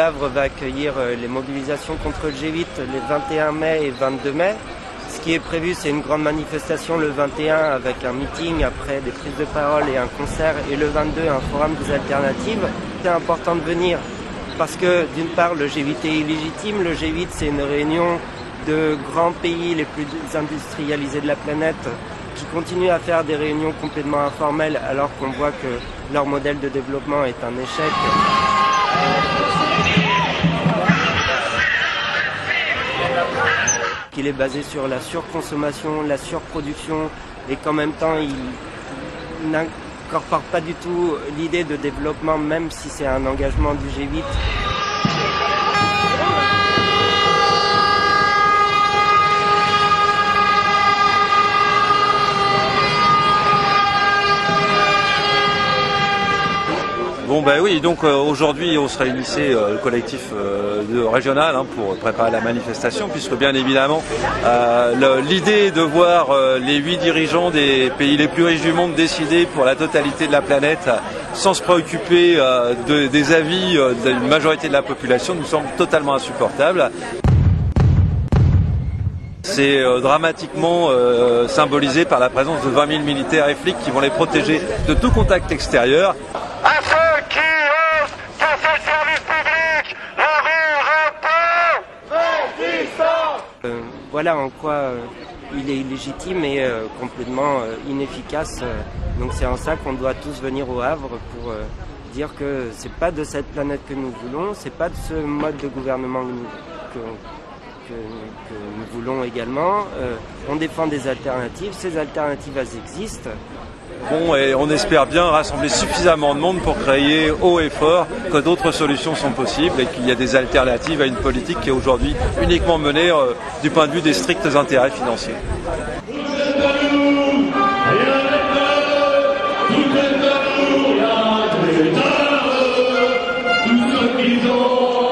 Havre va accueillir les mobilisations contre le G8 les 21 mai et 22 mai. Ce qui est prévu, c'est une grande manifestation le 21 avec un meeting, après des prises de parole et un concert, et le 22 un forum des alternatives. C'est important de venir parce que d'une part le G8 est illégitime. Le G8 c'est une réunion de grands pays les plus industrialisés de la planète qui continuent à faire des réunions complètement informelles alors qu'on voit que leur modèle de développement est un échec. Qu'il est basé sur la surconsommation, la surproduction, et qu'en même temps il n'incorpore pas du tout l'idée de développement, même si c'est un engagement du G8. Bon ben oui, donc aujourd'hui on se réunissait le collectif régional pour préparer la manifestation, puisque bien évidemment l'idée de voir les 8 dirigeants des pays les plus riches du monde décider pour la totalité de la planète sans se préoccuper des avis d'une majorité de la population nous semble totalement insupportable. C'est dramatiquement symbolisé par la présence de 20 000 militaires et flics qui vont les protéger de tout contact extérieur. À ceux qui osent casser le service public, la rue répond résistance. Voilà en quoi il est illégitime et complètement inefficace. Donc c'est en ça qu'on doit tous venir au Havre pour dire que c'est pas de cette planète que nous voulons, c'est pas de ce mode de gouvernement que nous voulons également. On défend des alternatives, ces alternatives elles existent. Bon, et on espère bien rassembler suffisamment de monde pour crier haut et fort que d'autres solutions sont possibles et qu'il y a des alternatives à une politique qui est aujourd'hui uniquement menée du point de vue des stricts intérêts financiers. Tous ceux qui ont